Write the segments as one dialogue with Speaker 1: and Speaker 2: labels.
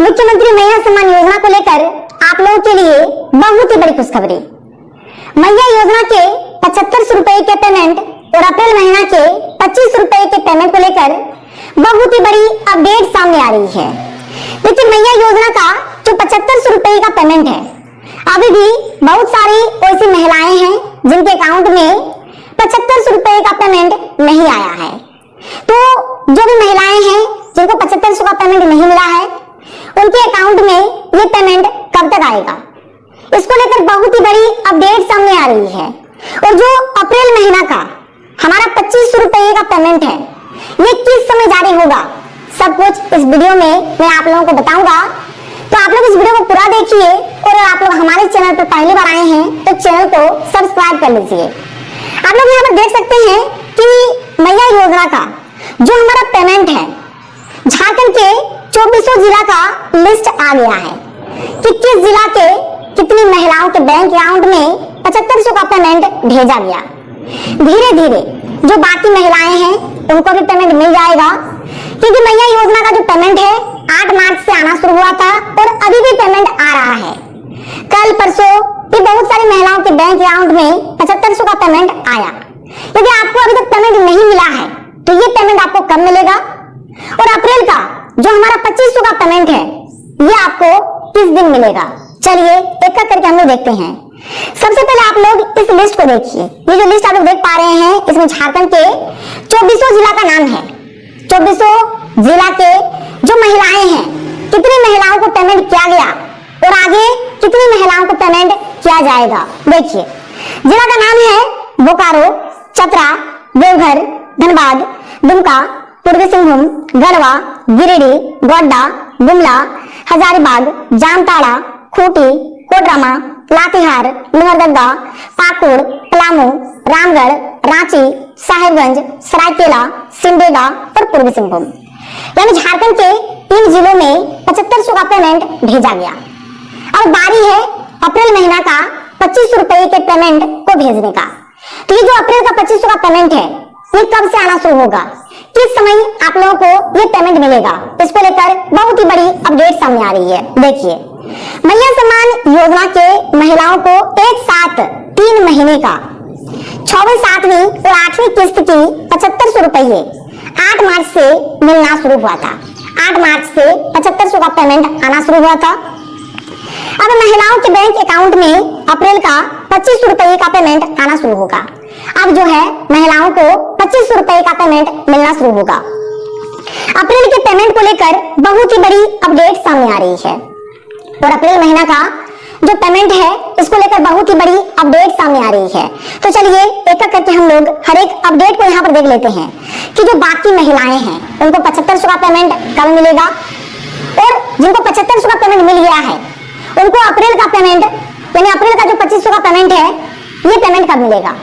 Speaker 1: मुख्यमंत्री मैया सम्मान योजना को लेकर आप लोगों के लिए बहुत ही बड़ी खुशखबरी। मैया योजना के 75 रुपए के पेमेंट और अप्रैल महीना के 25 रुपए के पेमेंट को लेकर बहुत ही बड़ी अपडेट सामने आ रही है। लेकिन मैया योजना का जो 75 रुपए का पेमेंट है, अभी भी बहुत सारी ऐसी महिलाएं हैं जिनके अकाउंट में 75 रुपए का पेमेंट नहीं आया है। तो जो भी महिलाएं हैं जिनको 75 का पेमेंट नहीं मिला है, उनके अकाउंट में ये पेमेंट कब तक आएगा, इसको लेकर बहुत ही बड़ी अपडेट सामने आ रही है। और जो अप्रैल महीना का हमारा 25 रुपए का पेमेंट है, ये किस समय जारी होगा, सब कुछ इस वीडियो में मैं आप लोगों को बताऊंगा। तो आप लोग इस वीडियो को पूरा देखिए और आप लोग हमारे चैनल पर पहली बार आए हैं तो चैनल को सब्सक्राइब कर लीजिए। आप लोग यहाँ पर देख सकते हैं कि मैया योजना का जो हमारा पेमेंट है, झारखंड के 24 जिला का लिस्ट आ गया है कि किस जिला के कितनी महिलाओं के बैंक अकाउंट में 75 का पेमेंट भेजा गया। धीरे धीरे जो बाकी महिलाएं हैं उनको भी पेमेंट मिल जाएगा, क्योंकि मैया योजना का जो पेमेंट है 8 मार्च से आना शुरू हुआ था और अभी भी पेमेंट आ रहा है। कल परसों भी बहुत सारी महिलाओं के बैंक अकाउंट में 75 का पेमेंट आया। यदि आपको अभी तक पेमेंट नहीं मिला है तो ये पेमेंट आपको कब मिलेगा, और अप्रैल का जो हमारा 25 का पेमेंट है ये आपको किस दिन मिलेगा। चलिए एक एक करके हम लोग देखते हैं। सबसे पहले आप लोग इस लिस्ट को देखिए। ये जो लिस्ट आप लोग देख पा रहे हैं, इसमें झारखंड के 24 जिला का नाम है। 24 जिला के जो महिलाएं हैं, कितनी महिलाओं को पेमेंट किया गया और आगे कितनी महिलाओं को पेमेंट किया जाएगा। देखिए, जिला का नाम है बोकारो, चतरा, देवघर, धनबाद, दुमका, पूर्वी सिंहभूम, गढ़वा, गिरिडीह, गोड्डा, गुमला, हजारीबाग, जामताड़ा, खूंटी, कोडरमा, लातेहार, लोहरदगा, पाकुड़, पलामू, रामगढ़, रांची, साहेबगंज, सरायकेला, सिमडेगा और पूर्वी सिंहभूम। यानी झारखंड के 3 जिलों में 75 का पेमेंट भेजा गया। अब बारी है अप्रैल महीना का 25 रुपए के पेमेंट को भेजने का। तो ये जो अप्रैल का 25 का पेमेंट है, ये कब से आना शुरू होगा, किस समय आप लोगों को ये पेमेंट मिलेगा, इसको लेकर बहुत ही बड़ी अपडेट सामने आ रही है। देखिए, मैया सम्मान योजना के महिलाओं को एक साथ 3 महीने का 6वीं, 7वीं और 8वीं किस्त की 75 रुपये 8 मार्च से मिलना शुरू हुआ था। 8 मार्च से 75 का पेमेंट आना शुरू हुआ था। अब महिलाओं के बैंक अकाउंट में अप्रैल का 25 रुपए का पेमेंट आना शुरू होगा। अब जो है महिलाओं को 25 रुपए का पेमेंट मिलना शुरू होगा। अप्रैल के पेमेंट को लेकर बहुत ही बड़ी अपडेट सामने आ रही है और अप्रैल महीना का जो पेमेंट है इसको लेकर बहुत ही बड़ी अपडेट सामने आ रही है। तो चलिए एक एक करके हम लोग हर एक अपडेट को यहाँ पर देख लेते हैं कि जो बाकी महिलाएं हैं उनको 75 का पेमेंट कब मिलेगा, और जिनको 75 का पेमेंट मिल गया है उनको अप्रैल का पेमेंट यानी अप्रैल का जो 25 का पेमेंट है ये पेमेंट कब मिलेगा,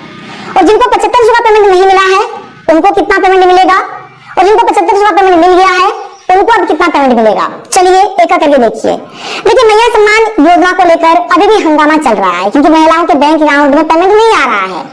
Speaker 1: और जिनको 75 का पेमेंट नहीं मिला है उनको कितना पेमेंट मिलेगा, और जिनको 75 का पेमेंट मिल गया है उनको अब कितना पेमेंट मिलेगा। चलिए एक एक करके देखिए। लेकिन मैया सम्मान योजना को लेकर अभी भी हंगामा चल रहा है, क्योंकि महिलाओं के बैंक अकाउंट में पेमेंट नहीं आ रहा है।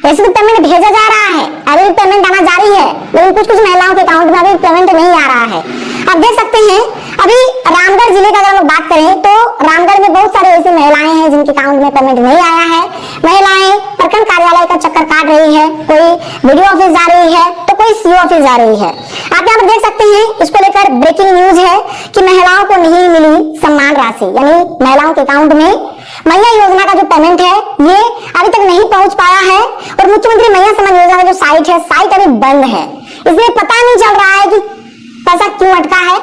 Speaker 1: वैसे तो पेमेंट भेजा जा रहा है, अभी भी पेमेंट आना जारी है, लेकिन कुछ कुछ महिलाओं के अकाउंट में अभी पेमेंट नहीं आ रहा है। आप देख सकते हैं अभी रामगढ़ जिले का अगर हम बात करें तो रामगढ़ में बहुत सारी ऐसी महिलाएं हैं जिनके अकाउंट में पेमेंट नहीं आया है। महिलाएं प्रखंड कार्यालय का चक्कर काट रही है, कोई वीडियो ऑफिस जा रही है तो कोई सीओ ऑफिस जा रही है। आप यहाँ पर देख सकते हैं, इसको लेकर ब्रेकिंग न्यूज है कि महिलाओं को नहीं मिली सम्मान राशि, यानी महिलाओं के अकाउंट में मैया योजना का जो पेमेंट है ये अभी तक नहीं पहुंच पाया है। और मुख्यमंत्री मैया सम्मान योजना का जो साइट है, साइट अभी बंद है, इसलिए पता नहीं चल रहा है कि पैसा क्यों अटका है,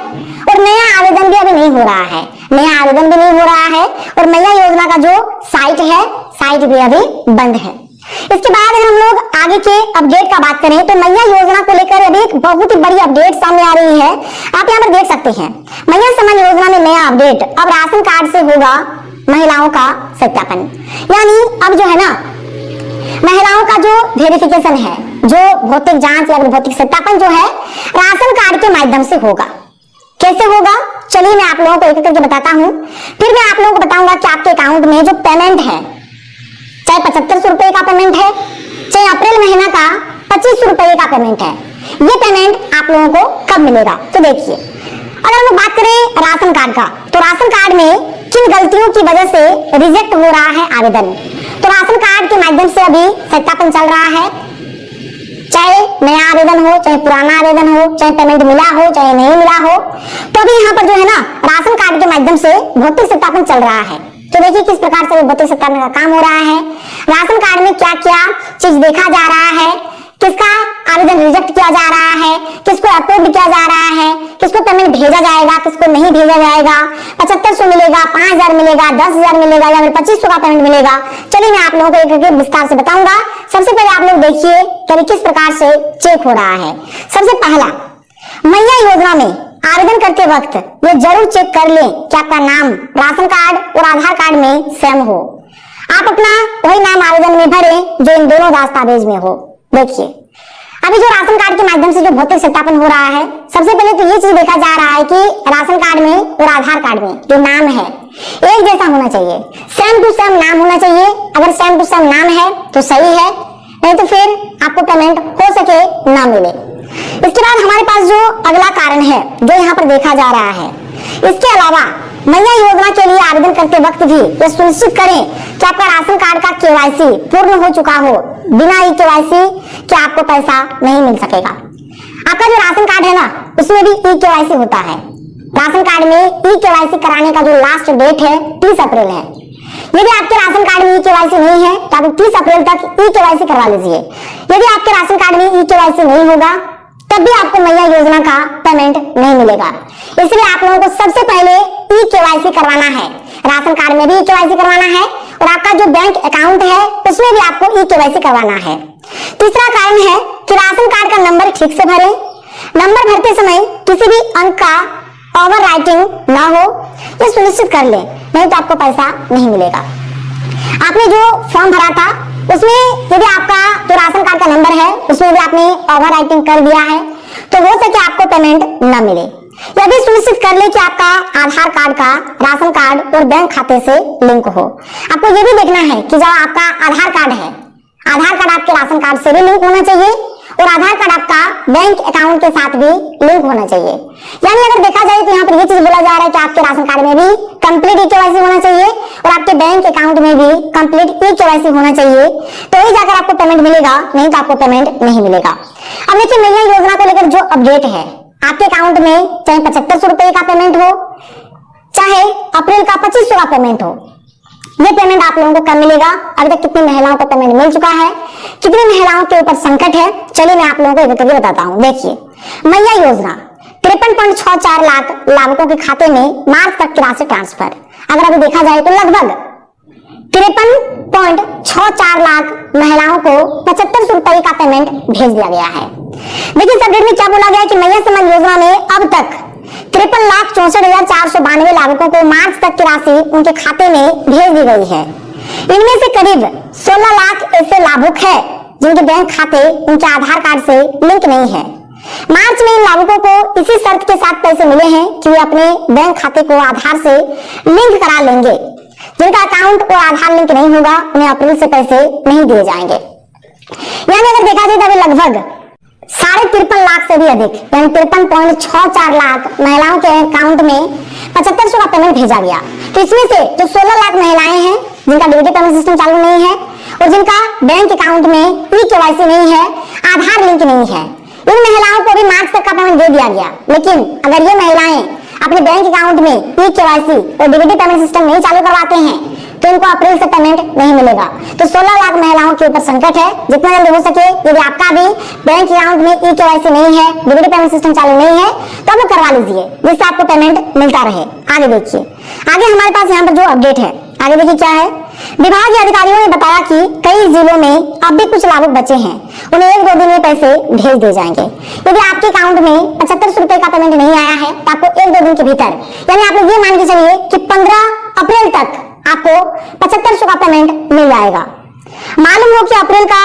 Speaker 1: और नया आवेदन भी अभी नहीं हो रहा है। नया आवेदन भी नहीं हो रहा है और मैया योजना का जो साइट है, साइट भी अभी बंद है। इसके बाद अगर हम लोग आगे के अपडेट का बात करें तो मैया योजना को लेकर अभी एक बहुत ही बड़ी अपडेट सामने आ रही है। आप यहाँ पर देख सकते हैं, मैया सम्मान योजना में नया अपडेट, अब राशन कार्ड से होगा महिलाओं का सत्यापन। यानी अब जो है ना, महिलाओं का जो वेरिफिकेशन है, जो भौतिक जांच या भौतिक सत्यापन जो है राशन कार्ड के माध्यम से होगा। कैसे होगा, चलिए मैं आप लोगों को एक एक करके बताता हूँ। फिर मैं आप लोगों को बताऊंगा कि आपके अकाउंट में जो पेमेंट है, चाहे 75 रुपए का पेमेंट है, चाहे अप्रैल महीना का 25 रुपए का पेमेंट है, ये पेमेंट आप लोगों को कब मिलेगा। तो देखिए, अगर हम बात करें राशन कार्ड का। तो राशन कार्ड में किन गलतियों की वजह से रिजेक्ट हो रहा है आवेदन। तो राशन कार्ड के माध्यम से अभी सत्यापन चल रहा है, चाहे नया आवेदन हो, चाहे पुराना आवेदन हो, चाहे पेमेंट मिला हो, चाहे नहीं मिला हो। तो अभी यहाँ पर जो है ना राशन कार्ड के माध्यम से भौतिक सत्यापन चल रहा है। तो देखिए किस प्रकार से भौतिक सत्यापन का काम हो रहा है। राशन कार्ड में क्या क्या चीज देखा जा रहा है, किसका आवेदन रिजेक्ट किया जा रहा है, किसको अप्रूव किया जा रहा है, किसको पेमेंट भेजा जाएगा, किसको नहीं भेजा जाएगा, 7500 मिलेगा, 5000 मिलेगा, 10,000 मिलेगा या फिर 2500 का पेमेंट मिलेगा। चलिए मैं आप लोगों को एक एक विस्तार से बताऊंगा। सबसे पहले आप लोग देखिए कि किस प्रकार से चेक हो रहा है। सबसे पहला, मैया योजना में आवेदन करते वक्त ये जरूर चेक कर लें कि आपका नाम राशन कार्ड और आधार कार्ड में सेम हो। आप अपना वही नाम आवेदन में भरें जो इन दोनों दस्तावेज में हो। देखिए अभी जो राशन कार्ड के माध्यम से जो भौतिक सत्यापन हो रहा है, सबसे पहले तो ये चीज देखा जा रहा है कि राशन कार्ड में और आधार कार्ड में जो नाम है एक जैसा होना चाहिए, सेम टू सेम नाम होना चाहिए। अगर सेम टू सेम नाम है तो सही है, नहीं तो फिर आपको पेमेंट हो सके ना मिले। इसके बाद हमारे पास जो अगला कारण है जो यहाँ पर देखा जा रहा है, इसके अलावा मैया योजना के लिए आवेदन करते वक्त भी यह सुनिश्चित करें कि आपका राशन कार्ड का केवाईसी पूर्ण हो चुका हो। बिना ई केवाईसी के आपको पैसा नहीं मिल सकेगा। आपका जो राशन कार्ड है ना उसमें भी ई केवाईसी होता है। राशन कार्ड में ई केवाईसी कराने का जो लास्ट डेट है 30 अप्रैल है। यदि आपके राशन कार्ड में ई केवाईसी नहीं है तो आप 30 अप्रैल तक ई केवाईसी करवा लीजिए। यदि आपके राशन कार्ड में ई केवाईसी नहीं होगा तब भी आपको मैया योजना का पेमेंट नहीं मिलेगा। इसलिए आप लोगों को सबसे पहले ई केवाईसी करवाना है। राशन कार्ड में भी ई केवाईसी करवाना है और आपका जो बैंक अकाउंट है उसमें भी आपको ई केवाईसी करवाना है। तीसरा कारण है कि राशन कार्ड का नंबर ठीक से भरें। नंबर भरते समय किसी भी अंक का ओवर राइटिंग ना हो, ये सुनिश्चित कर लें, नहीं तो आपको पैसा नहीं मिलेगा। आपने जो फॉर्म भरा था उसमें यदि आपका जो राशन कार्ड का नंबर है उसमें भी आपने ओवर राइटिंग कर दिया है तो हो सके आपको पेमेंट न मिले। यह भी सुनिश्चित कर ले कि आपका आधार कार्ड का राशन कार्ड और बैंक खाते से लिंक हो। आपको यह भी देखना है कि जब आपका आधार कार्ड है, आधार कार्ड आपके राशन कार्ड से भी लिंक होना चाहिए और आधार कार्ड आपका बैंक अकाउंट के साथ भी लिंक होना चाहिए। यानी अगर देखा जाए तो यहाँ पर ये चीज बोला जा रहा है कि आपके राशन कार्ड में भी कंप्लीट ई केवाईसी होना चाहिए और आपके बैंक अकाउंट में भी कंप्लीट ई केवाईसी होना चाहिए, तो ही जाकर आपको पेमेंट मिलेगा, नहीं तो आपको पेमेंट नहीं मिलेगा। अब देखिए मैया योजना को लेकर जो अपडेट है, आपके अकाउंट में चाहे 7500 रुपए का पेमेंट हो, चाहे अप्रैल का 2500 का पेमेंट हो, ये पेमेंट आप लोगों को कब मिलेगा? अभी तक कितनी महिलाओं को पेमेंट मिल चुका है, कितनी महिलाओं के ऊपर संकट है, चलिए मैं आप लोगों को एक करके बताता हूँ। देखिए मैया योजना 53.64 लाख लाभुकों के खाते में मार्च तक की राशि ट्रांसफर, अगर अभी देखा जाए तो लगभग 53.64 लाख महिलाओं को 7500 रुपए का पेमेंट भेज दिया गया है। देखिए सब डेट में क्या बोला गया है कि मैया सम्मान योजना में अब तक 53,64,492 लाभुकों को मार्च तक की राशि उनके खाते में भेज दी गई है। इनमें से करीब 16 लाख ऐसे लाभुक है जिनके बैंक खाते उनके आधार कार्ड से लिंक नहीं है। मार्च में इन लाभुकों को इसी शर्त के साथ पैसे मिले हैं कि वे अपने बैंक खाते को आधार से लिंक करा लेंगे। जिनका अकाउंट और आधार लिंक नहीं होगा उन्हें अप्रैल से पैसे नहीं दिए जाएंगे। यानी अगर देखा जाए तो अभी लगभग 53.5 लाख से भी अधिक यानी 53.64 लाख महिलाओं के अकाउंट में 7500 का पेमेंट भेजा गया। तो इसमें से जो 16 लाख महिलाएं हैं जिनका डिजिटल पेमेंट सिस्टम चालू नहीं है और जिनका बैंक अकाउंट में ई केवाईसी नहीं है, आधार लिंक नहीं है, इन महिलाओं को भी मार्च तक का पेमेंट दे दिया गया। लेकिन अगर ये महिलाएं अपने बैंक अकाउंट में ई केवाईसी और डिजिटल पेमेंट सिस्टम नहीं चालू करवाते हैं तो इनको अप्रैल से पेमेंट नहीं मिलेगा। तो 16 लाख महिलाओं के ऊपर संकट है। जितना जल्दी हो सके यदि आपका भी बैंक अकाउंट में ई केवाईसी नहीं है, डिजिटल पेमेंट सिस्टम चालू नहीं है तो आप करवा लीजिए जिससे आपको पेमेंट मिलता रहे। आगे देखिए, आगे हमारे पास यहाँ पर जो अपडेट है, आगे देखिए क्या है। विभागीय अधिकारियों ने बताया कि कई जिलों में अब भी कुछ लाभुक बचे हैं, उन्हें 1-2 दिन में पैसे भेज दिए जाएंगे। यदि आपके अकाउंट में 7500 रुपए का पेमेंट नहीं आया है तो आपको 1-2 दिन के भीतर, यानी आप लोग ये मान के चलिए कि 15 अप्रैल तक आपको 7500 का पेमेंट मिल जाएगा। मालूम हो कि अप्रैल का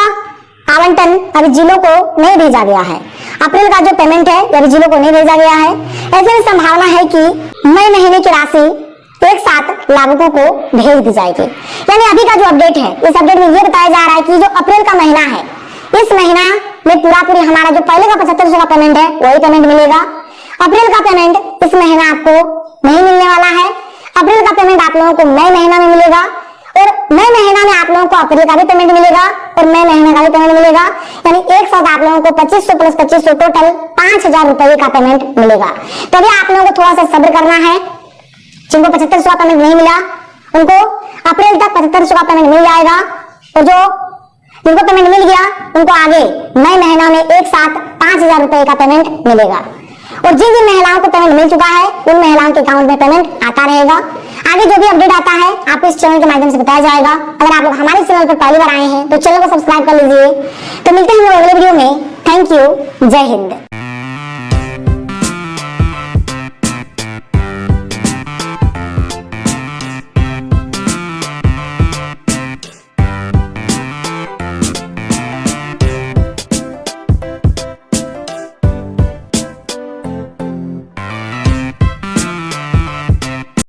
Speaker 1: आवंटन अभी जिलों को नहीं भेजा गया है, अप्रैल का जो पेमेंट है अभी जिलों को नहीं भेजा गया है। ऐसे में संभावना है कि मई महीने की राशि एक साथ लाभुकों को भेज दी जाएगी। यानी अभी का जो अपडेट है, इस अपडेट में ये बताया जा रहा है कि जो अप्रैल का महीना है, इस महीना में पूरी हमारा जो पहले का 7500 का पेमेंट है वही पेमेंट मिलेगा। अप्रैल का पेमेंट इस महीना आपको नहीं लोगों को मई महीना में मिलेगा, और मई महीना में आप लोगों को अप्रैल का भी पेमेंट मिलेगा और मई महीने का भी पेमेंट मिलेगा। यानी एक साथ आप लोगों को 2500 प्लस 2500 टोटल 5000 रुपए का पेमेंट मिलेगा। तभी आप लोगों को थोड़ा सा सब्र करना है। जिनको 7500 का पेमेंट नहीं मिला उनको अप्रैल तक 7500 का पेमेंट मिल जाएगा, और जो जिनको पेमेंट मिल गया उनको आगे मई महीना में एक साथ 5000 रुपए का पेमेंट मिलेगा। और जिन जिन महिलाओं को पेमेंट मिल चुका है उन महिलाओं के अकाउंट में पेमेंट आता रहेगा। आगे जो भी अपडेट आता है आपको इस चैनल के माध्यम से बताया जाएगा। अगर आप लोग हमारे चैनल पर पहली बार आए हैं तो चैनल को सब्सक्राइब कर लीजिए। तो मिलते हैं हम लोग अगले वीडियो में। Thank you. जय हिंद।